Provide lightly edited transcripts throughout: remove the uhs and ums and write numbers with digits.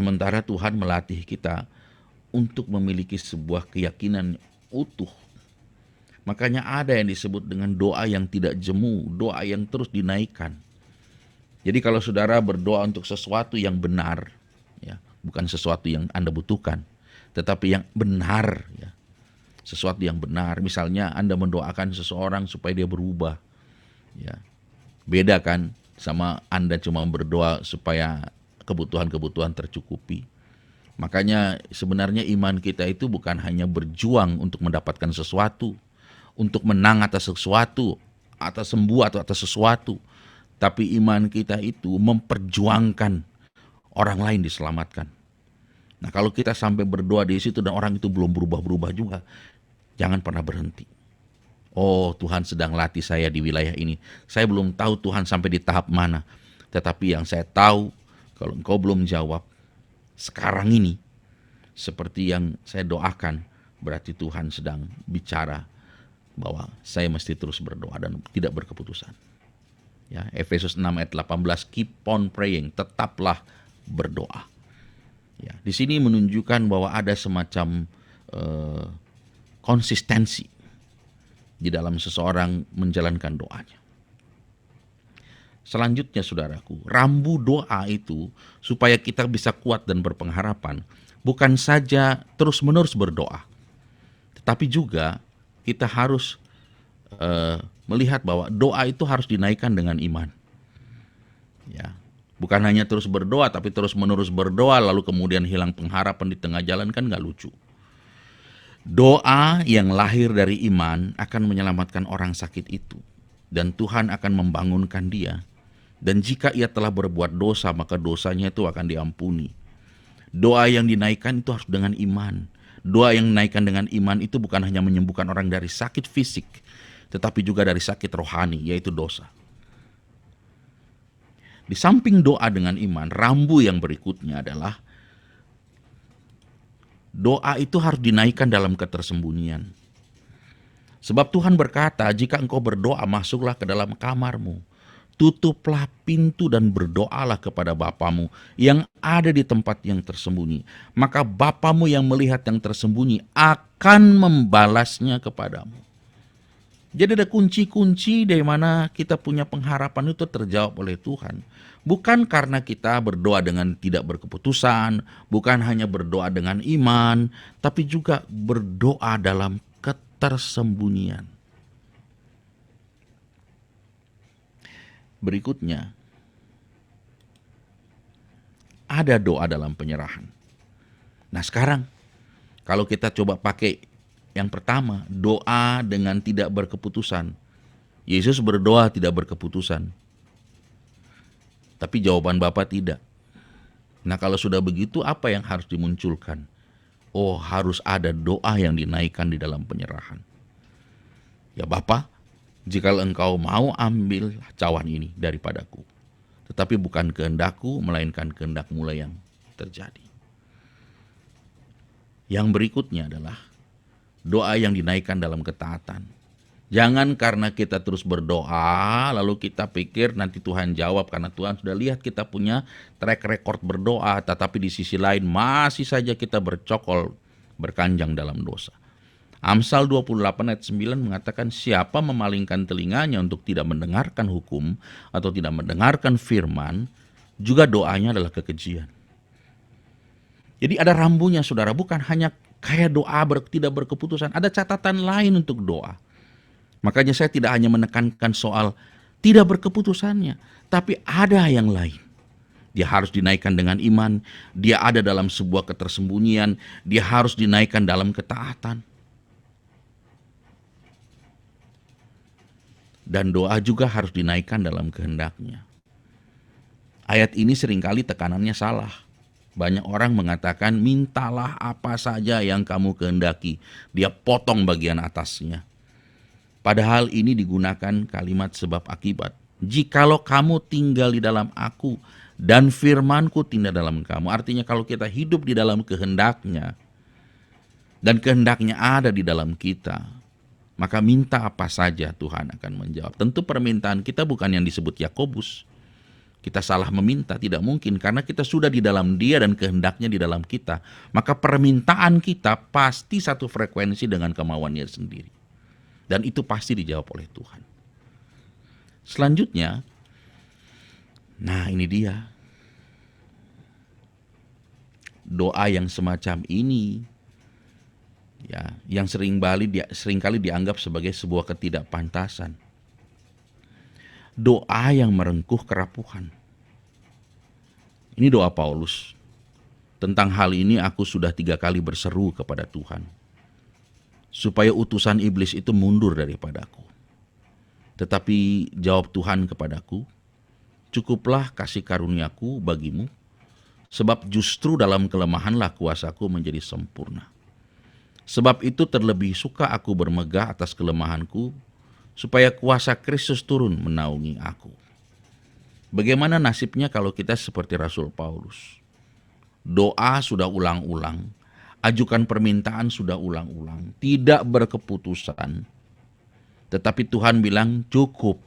Sementara Tuhan melatih kita untuk memiliki sebuah keyakinan utuh. Makanya ada yang disebut dengan doa yang tidak jemu, doa yang terus dinaikkan. Jadi kalau saudara berdoa untuk sesuatu yang benar, ya, bukan sesuatu yang Anda butuhkan, tetapi yang benar, ya, sesuatu yang benar. Misalnya Anda mendoakan seseorang supaya dia berubah, ya, beda kan sama Anda cuma berdoa supaya kebutuhan-kebutuhan tercukupi. Makanya sebenarnya iman kita itu bukan hanya berjuang untuk mendapatkan sesuatu, untuk menang atas sesuatu, atas sembuh atau atas sesuatu. Tapi iman kita itu memperjuangkan orang lain diselamatkan. Nah, kalau kita sampai berdoa di situ dan orang itu belum berubah-berubah juga, jangan pernah berhenti. Oh, Tuhan sedang latih saya di wilayah ini. Saya belum tahu Tuhan sampai di tahap mana. Tetapi yang saya tahu, kalau engkau belum jawab sekarang ini, seperti yang saya doakan, berarti Tuhan sedang bicara bahwa saya mesti terus berdoa dan tidak berkeputusan. Ya, Efesus 6 ayat 18, keep on praying, tetaplah berdoa. Ya, di sini menunjukkan bahwa ada semacam konsistensi di dalam seseorang menjalankan doanya. Selanjutnya saudaraku, rambu doa itu supaya kita bisa kuat dan berpengharapan, bukan saja terus-menerus berdoa, tetapi juga kita harus melihat bahwa doa itu harus dinaikkan dengan iman. Ya, bukan hanya terus berdoa, tapi terus-menerus berdoa lalu kemudian hilang pengharapan di tengah jalan, kan nggak lucu. Doa yang lahir dari iman akan menyelamatkan orang sakit itu, dan Tuhan akan membangunkan dia. Dan jika ia telah berbuat dosa, maka dosanya itu akan diampuni. Doa yang dinaikkan itu harus dengan iman. Doa yang dinaikkan dengan iman itu bukan hanya menyembuhkan orang dari sakit fisik, tetapi juga dari sakit rohani, yaitu dosa. Di samping doa dengan iman, rambu yang berikutnya adalah doa itu harus dinaikkan dalam ketersembunyian. Sebab Tuhan berkata, jika engkau berdoa, masuklah ke dalam kamarmu, tutuplah pintu dan berdoalah kepada Bapamu yang ada di tempat yang tersembunyi. Maka Bapamu yang melihat yang tersembunyi akan membalasnya kepadamu. Jadi ada kunci-kunci dari mana kita punya pengharapan itu terjawab oleh Tuhan. Bukan karena kita berdoa dengan tidak berkeputusan, bukan hanya berdoa dengan iman, tapi juga berdoa dalam ketersembunyian. Berikutnya, ada doa dalam penyerahan. Nah sekarang, kalau kita coba pakai yang pertama, doa dengan tidak berkeputusan. Yesus berdoa tidak berkeputusan. Tapi jawaban Bapa tidak. Nah kalau sudah begitu, apa yang harus dimunculkan? Oh, harus ada doa yang dinaikkan di dalam penyerahan. Ya Bapa, jikalau engkau mau ambil cawan ini daripadaku, tetapi bukan kehendakku, melainkan kehendak-Mu yang terjadi. Yang berikutnya adalah doa yang dinaikkan dalam ketaatan. Jangan karena kita terus berdoa, lalu kita pikir nanti Tuhan jawab, karena Tuhan sudah lihat kita punya track record berdoa, tetapi di sisi lain masih saja kita bercokol, berkanjang dalam dosa. Amsal 28 ayat 9 mengatakan, siapa memalingkan telinganya untuk tidak mendengarkan hukum atau tidak mendengarkan firman, juga doanya adalah kekejian. Jadi ada rambunya saudara, bukan hanya kayak doa tidak berkeputusan, ada catatan lain untuk doa. Makanya saya tidak hanya menekankan soal tidak berkeputusannya, tapi ada yang lain. Dia harus dinaikkan dengan iman, dia ada dalam sebuah ketersembunyian, dia harus dinaikkan dalam ketaatan. Dan doa juga harus dinaikkan dalam kehendaknya. Ayat ini seringkali tekanannya salah. Banyak orang mengatakan, mintalah apa saja yang kamu kehendaki. Dia potong bagian atasnya. Padahal ini digunakan kalimat sebab akibat. Jikalau kamu tinggal di dalam aku dan firmanku tinggal dalam kamu. Artinya kalau kita hidup di dalam kehendaknya dan kehendaknya ada di dalam kita, maka minta apa saja Tuhan akan menjawab. Tentu permintaan kita bukan yang disebut Yakobus. Kita salah meminta, tidak mungkin, karena kita sudah di dalam Dia dan kehendaknya di dalam kita. Maka permintaan kita pasti satu frekuensi dengan kemauannya sendiri. Dan itu pasti dijawab oleh Tuhan. Selanjutnya, nah ini dia. Doa yang semacam ini, ya, yang seringkali dianggap sebagai sebuah ketidakpantasan. Doa yang merengkuh kerapuhan. Ini doa Paulus. Tentang hal ini aku sudah 3 kali berseru kepada Tuhan, supaya utusan iblis itu mundur daripadaku. Tetapi jawab Tuhan kepadaku, cukuplah kasih karuniaku bagimu, sebab justru dalam kelemahanlah kuasaku menjadi sempurna. Sebab itu terlebih suka aku bermegah atas kelemahanku, supaya kuasa Kristus turun menaungi aku. Bagaimana nasibnya kalau kita seperti Rasul Paulus? Doa sudah ulang-ulang, ajukan permintaan sudah ulang-ulang, tidak berkeputusan. Tetapi Tuhan bilang cukup.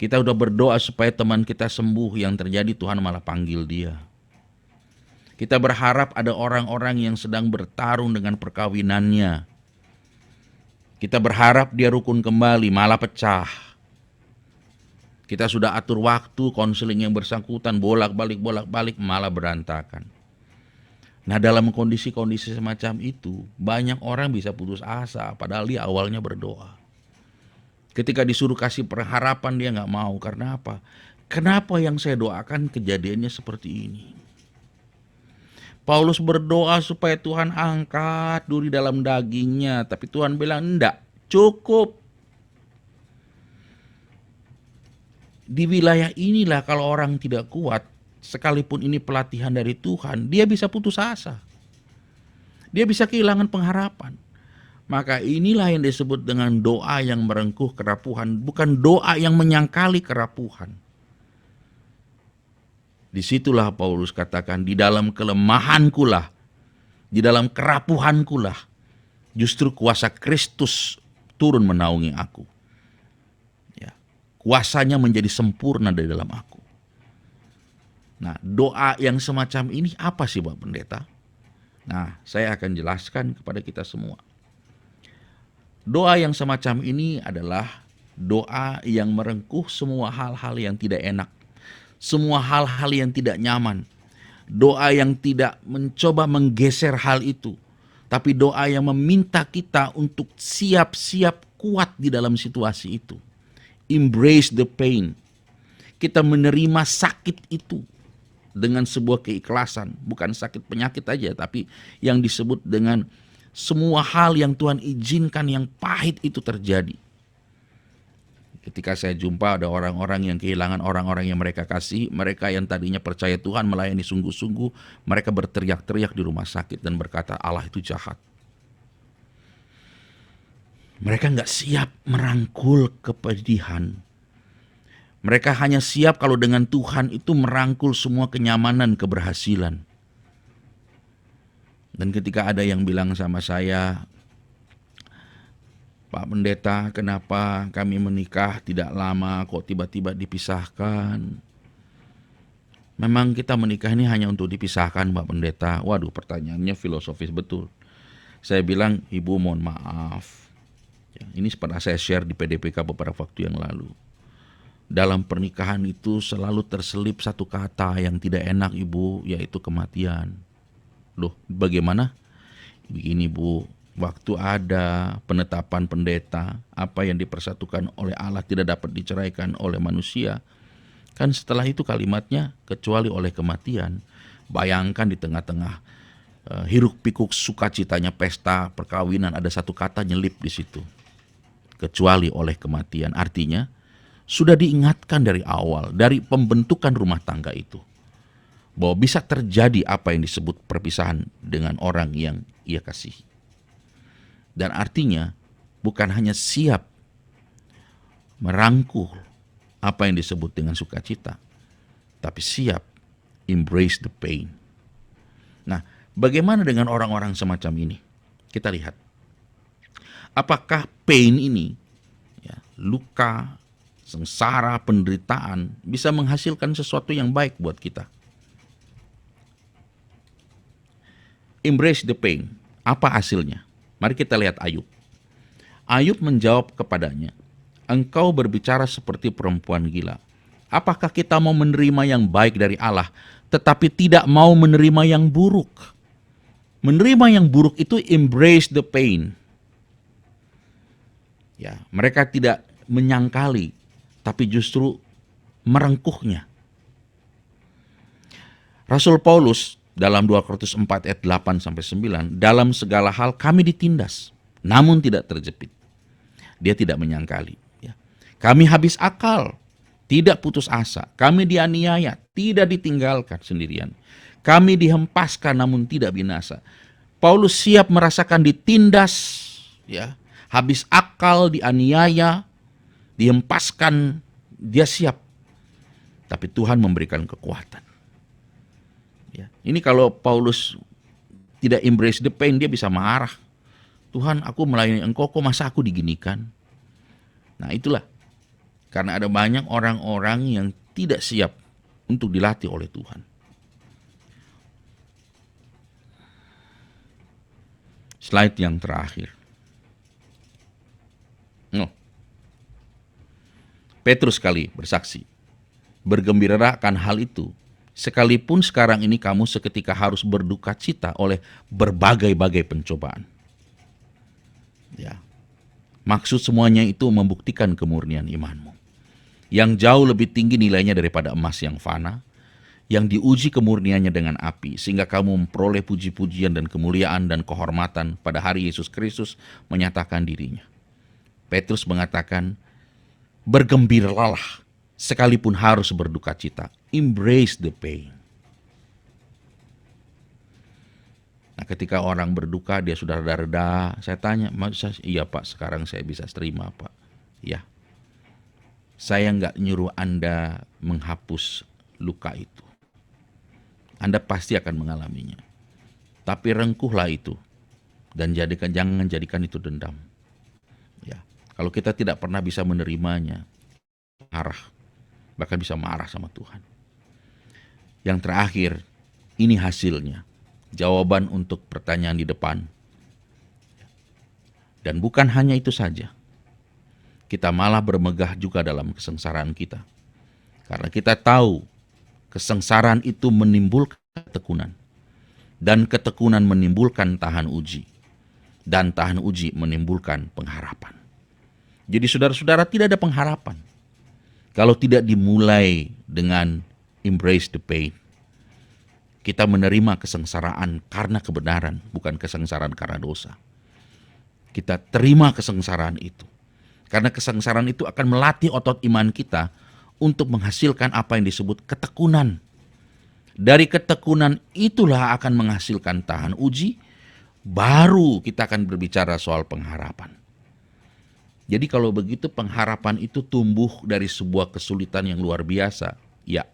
Kita udah berdoa supaya teman kita sembuh, yang terjadi Tuhan malah panggil dia. Kita berharap ada orang-orang yang sedang bertarung dengan perkawinannya. Kita berharap dia rukun kembali, malah pecah. Kita sudah atur waktu konseling yang bersangkutan, bolak-balik, malah berantakan. Nah, dalam kondisi-kondisi semacam itu, banyak orang bisa putus asa, padahal dia awalnya berdoa. Ketika disuruh kasih pengharapan, dia nggak mau. Karena apa? Kenapa yang saya doakan kejadiannya seperti ini? Paulus berdoa supaya Tuhan angkat duri dalam dagingnya. Tapi Tuhan bilang, enggak, cukup. Di wilayah inilah kalau orang tidak kuat, sekalipun ini pelatihan dari Tuhan, dia bisa putus asa. Dia bisa kehilangan pengharapan. Maka inilah yang disebut dengan doa yang merengkuh kerapuhan, bukan doa yang menyangkali kerapuhan. Disitulah Paulus katakan, di dalam kelemahankulah, di dalam kerapuhankulah, justru kuasa Kristus turun menaungi aku. Ya, kuasanya menjadi sempurna dari dalam aku. Nah, doa yang semacam ini apa sih Pak Pendeta? Nah, saya akan jelaskan kepada kita semua. Doa yang semacam ini adalah doa yang merengkuh semua hal-hal yang tidak enak, semua hal-hal yang tidak nyaman. Doa yang tidak mencoba menggeser hal itu, tapi doa yang meminta kita untuk siap-siap kuat di dalam situasi itu. Embrace the pain. Kita menerima sakit itu dengan sebuah keikhlasan, bukan sakit penyakit aja, tapi yang disebut dengan semua hal yang Tuhan izinkan yang pahit itu terjadi. Ketika saya jumpa ada orang-orang yang kehilangan orang-orang yang mereka kasih, mereka yang tadinya percaya Tuhan, melayani sungguh-sungguh, mereka berteriak-teriak di rumah sakit dan berkata Allah itu jahat. Mereka nggak siap merangkul kepedihan. Mereka hanya siap kalau dengan Tuhan itu merangkul semua kenyamanan, keberhasilan. Dan ketika ada yang bilang sama saya, Pak Pendeta, kenapa kami menikah tidak lama kok tiba-tiba dipisahkan? Memang kita menikah ini hanya untuk dipisahkan Pak Pendeta? Waduh, pertanyaannya filosofis betul. Saya bilang, Ibu mohon maaf. Ya, ini pernah saya share di PDPK beberapa waktu yang lalu. Dalam pernikahan itu selalu terselip satu kata yang tidak enak Ibu, yaitu kematian. Loh, bagaimana? Begini Bu, waktu ada penetapan pendeta, apa yang dipersatukan oleh Allah tidak dapat diceraikan oleh manusia. Kan setelah itu kalimatnya, kecuali oleh kematian. Bayangkan di tengah-tengah hiruk pikuk sukacitanya pesta perkawinan, ada satu kata nyelip di situ. Kecuali oleh kematian. Artinya, sudah diingatkan dari awal, dari pembentukan rumah tangga itu, bahwa bisa terjadi apa yang disebut perpisahan dengan orang yang ia kasihi. Dan artinya bukan hanya siap merangkul apa yang disebut dengan sukacita, tapi siap embrace the pain. Nah, bagaimana dengan orang-orang semacam ini? Kita lihat. Apakah pain ini, ya, luka, sengsara, penderitaan bisa menghasilkan sesuatu yang baik buat kita. Embrace the pain. Apa hasilnya? Mari kita lihat Ayub. Ayub menjawab kepadanya, engkau berbicara seperti perempuan gila. Apakah kita mau menerima yang baik dari Allah, tetapi tidak mau menerima yang buruk? Menerima yang buruk itu embrace the pain. Ya, mereka tidak menyangkali, tapi justru merengkuhnya. Rasul Paulus dalam 2 Korintus 4 ayat 8 sampai 9, dalam segala hal kami ditindas, namun tidak terjepit. Dia tidak menyangkali. Ya. Kami habis akal, tidak putus asa. Kami dianiaya, tidak ditinggalkan sendirian. Kami dihempaskan namun tidak binasa. Paulus siap merasakan ditindas, ya, habis akal, dianiaya, dihempaskan, dia siap. Tapi Tuhan memberikan kekuatan. Ya. Ini kalau Paulus tidak embrace the pain, dia bisa marah. Tuhan, aku melayani engkau, kok masa aku diginikan? Nah itulah, karena ada banyak orang-orang yang tidak siap untuk dilatih oleh Tuhan. Slide yang terakhir. Petrus sekali bersaksi, bergembiralah akan hal itu, sekalipun sekarang ini kamu seketika harus berduka cita oleh berbagai-bagai pencobaan. Ya, maksud semuanya itu membuktikan kemurnian imanmu, yang jauh lebih tinggi nilainya daripada emas yang fana, yang diuji kemurniannya dengan api, sehingga kamu memperoleh puji-pujian dan kemuliaan dan kehormatan pada hari Yesus Kristus menyatakan dirinya. Petrus mengatakan, bergembiralah sekalipun harus berduka cita. Embrace the pain. Nah, ketika orang berduka, dia sudah reda-reda. Saya tanya, iya Pak, sekarang saya bisa terima Pak. Ya, saya nggak nyuruh Anda menghapus luka itu. Anda pasti akan mengalaminya. Tapi rengkuhlah itu dan jangan jadikan itu dendam. Ya, kalau kita tidak pernah bisa menerimanya, marah, bahkan bisa marah sama Tuhan. Yang terakhir, ini hasilnya. Jawaban untuk pertanyaan di depan. Dan bukan hanya itu saja. Kita malah bermegah juga dalam kesengsaraan kita. Karena kita tahu kesengsaraan itu menimbulkan ketekunan. Dan ketekunan menimbulkan tahan uji. Dan tahan uji menimbulkan pengharapan. Jadi saudara-saudara, tidak ada pengharapan kalau tidak dimulai dengan embrace the pain. Kita menerima kesengsaraan karena kebenaran, bukan kesengsaraan karena dosa. Kita terima kesengsaraan itu. Karena kesengsaraan itu akan melatih otot iman kita untuk menghasilkan apa yang disebut ketekunan. Dari ketekunan itulah akan menghasilkan tahan uji, baru kita akan berbicara soal pengharapan. Jadi kalau begitu pengharapan itu tumbuh dari sebuah kesulitan yang luar biasa. Ya.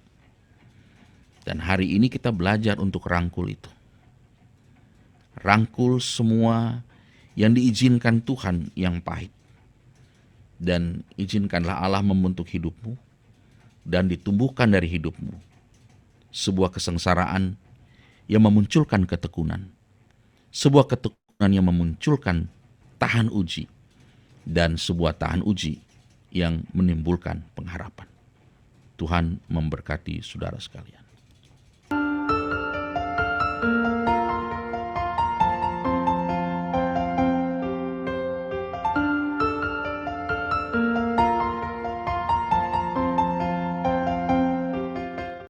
Dan hari ini kita belajar untuk rangkul itu. Rangkul semua yang diizinkan Tuhan yang pahit. Dan izinkanlah Allah membentuk hidupmu dan ditumbuhkan dari hidupmu sebuah kesengsaraan yang memunculkan ketekunan. Sebuah ketekunan yang memunculkan tahan uji. Dan sebuah tahan uji yang menimbulkan pengharapan. Tuhan memberkati saudara sekalian.